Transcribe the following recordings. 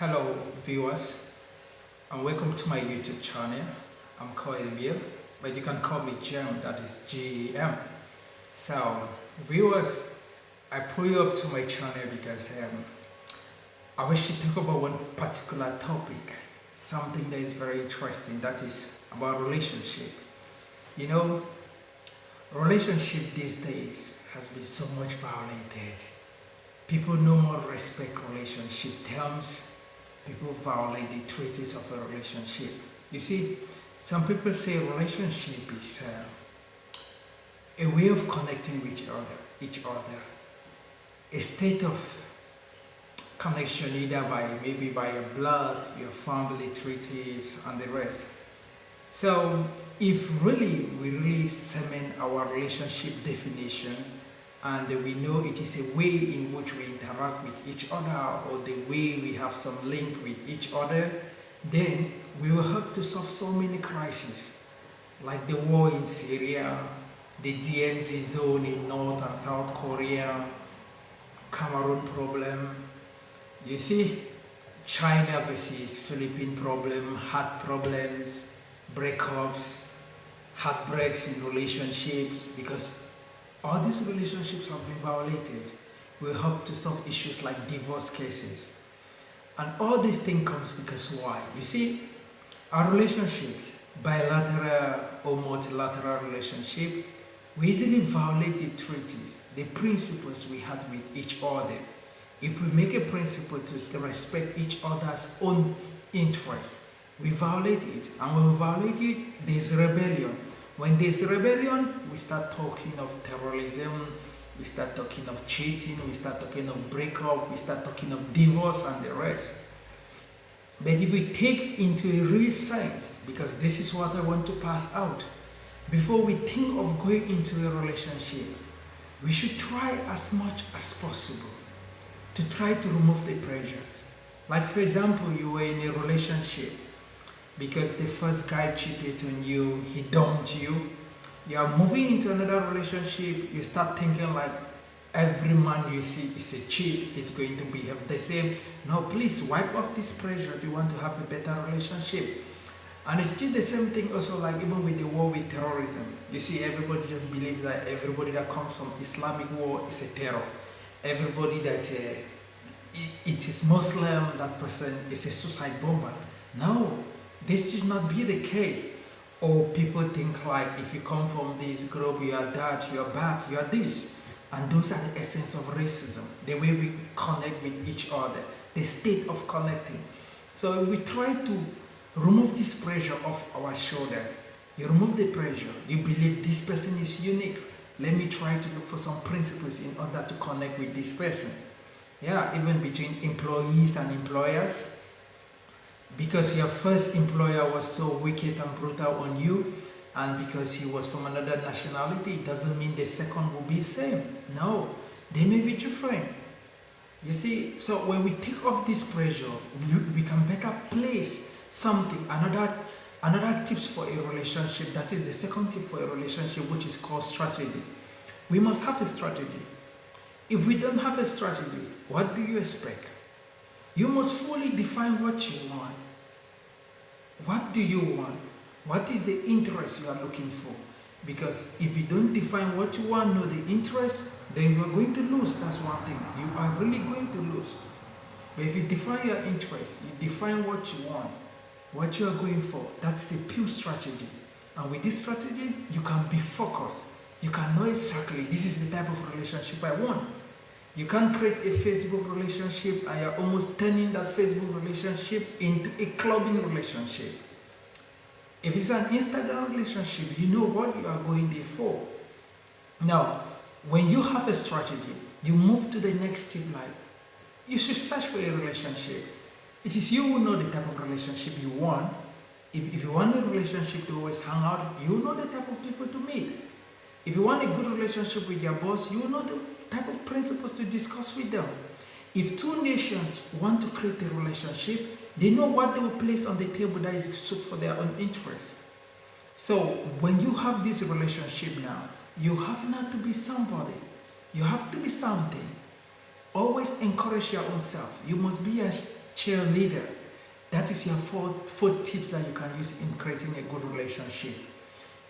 Hello viewers and welcome to my YouTube channel. I'm called Emil, but you can call me Gem, that is G-E-M. So viewers, I pull you up to my channel because I wish to talk about one particular topic, something that is very interesting, that is about relationship. You know, relationship these days has been so much violated. People no more respect relationship terms. People violate the treaties of a relationship. You see, some people say relationship is a way of connecting with each other, a state of connection either maybe by your blood, your family treaties, and the rest. So, if we really cement our relationship definition, and we know it is a way in which we interact with each other, or the way we have some link with each other, then we will help to solve so many crises, like the war in Syria, the DMZ zone in North and South Korea, Cameroon problem, you see, China versus Philippine problem, heart problems, breakups, heartbreaks in relationships, because all these relationships have been violated. We help to solve issues like divorce cases. And all these things comes because why? You see, our relationships, bilateral or multilateral relationship, we easily violate the treaties, the principles we had with each other. If we make a principle to respect each other's own interests, we violate it. And when we violate it, there's rebellion. When there's rebellion, we start talking of terrorism, we start talking of cheating, we start talking of breakup, we start talking of divorce and the rest. But if we take into a real sense, because this is what I want to pass out, before we think of going into a relationship, we should try as much as possible to try to remove the pressures. Like for example, you were in a relationship, because the first guy cheated on you, he dumped you. You are moving into another relationship, you start thinking like every man you see is a cheat, he's going to behave the same. No, please wipe off this pressure if you want to have a better relationship. And it's still the same thing also, like even with the war with terrorism. You see, everybody just believes that everybody that comes from Islamic war is a terror. Everybody that it is Muslim, that person is a suicide bomber. No. This should not be the case. Or people think like if you come from this group, you are that, you are bad, you are this. And those are the essence of racism, the way we connect with each other, the state of connecting. So we try to remove this pressure off our shoulders. You remove the pressure. You believe this person is unique. Let me try to look for some principles in order to connect with this person. Yeah, even between employees and employers. Because your first employer was so wicked and brutal on you, and because he was from another nationality, it doesn't mean the second will be the same. No, they may be different. You see, so when we take off this pressure, we can better place something, another tips for a relationship. That is the second tip for a relationship, which is called strategy. We must have a strategy. If we don't have a strategy, what do you expect? You must fully define what you want. What do you want? What is the interest you are looking for? Because if you don't define what you want, know the interest, then you are going to lose. That's one thing. You are really going to lose. But if you define your interest, you define what you want, what you are going for, that's a pure strategy. And with this strategy, you can be focused. You can know exactly, this is the type of relationship I want. You can't create a Facebook relationship and you're almost turning that Facebook relationship into a clubbing relationship. If it's an Instagram relationship, you know what you are going there for. Now, when you have a strategy, you move to the next step. Like, you should search for a relationship. It is you who know the type of relationship you want. If you want a relationship to always hang out, you know the type of people to meet. If you want a good relationship with your boss, you know the type of principles to discuss with them. If two nations want to create a relationship, they know what they will place on the table that is suit for their own interests. So when you have this relationship now, you have not to be somebody. You have to be something. Always encourage your own self. You must be cheerleader. That is your four tips that you can use in creating a good relationship.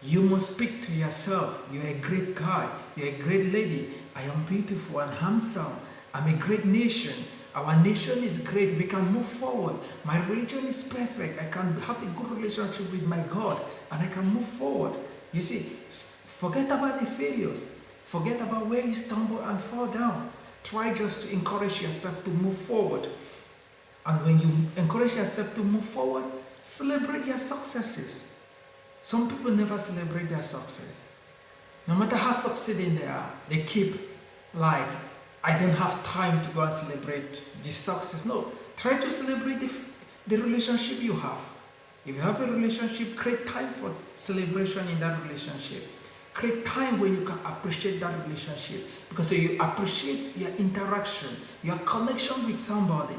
You must speak to yourself. You're a great guy. You're a great lady. I am beautiful and handsome. I'm a great nation. Our nation is great. We can move forward. My religion is perfect. I can have a good relationship with my God and I can move forward. You see, forget about the failures. Forget about where you stumble and fall down. Try just to encourage yourself to move forward. And when you encourage yourself to move forward, celebrate your successes. Some people never celebrate their success. No matter how succeeding they are, they keep like, I don't have time to go and celebrate this success. No, try to celebrate the relationship you have. If you have a relationship, create time for celebration in that relationship. Create time when you can appreciate that relationship. Because you appreciate your interaction, your connection with somebody,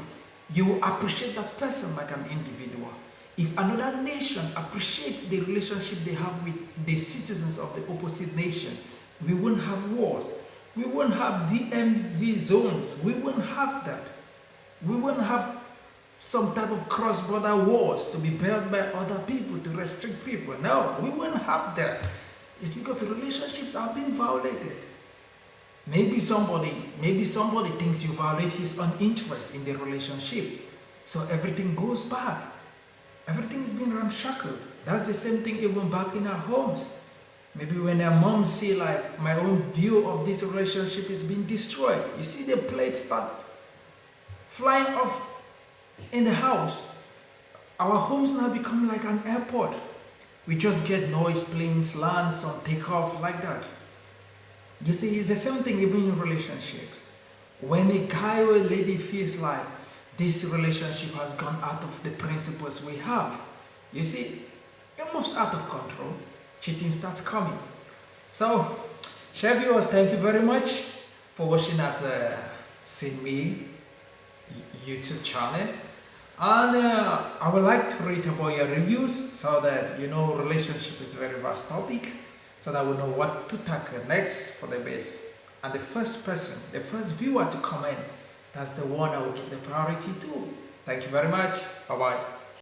you will appreciate that person like an individual. If another nation appreciates the relationship they have with the citizens of the opposite nation, we wouldn't have wars. We wouldn't have DMZ zones. We wouldn't have that. We wouldn't have some type of cross-border wars to be built by other people to restrict people. No, we wouldn't have that. It's because the relationships are being violated. Maybe somebody thinks you violate his own interest in the relationship. So everything goes bad. Everything is being ramshackled. That's the same thing even back in our homes. Maybe when our moms see like my own view of this relationship is being destroyed. You see the plates start flying off in the house. Our homes now become like an airport. We just get noise, planes land, some take off like that. You see, it's the same thing even in relationships. When a guy or a lady feels like this relationship has gone out of the principles we have, you see, it moves out of control. Cheating starts coming. So, share viewers, thank you very much for watching at Seen Me YouTube channel. And I would like to read about your reviews so that you know relationship is a very vast topic, so that we know what to tackle next for the best. And the first person, the first viewer to comment, that's the one I will give the priority to. Thank you very much. Bye-bye.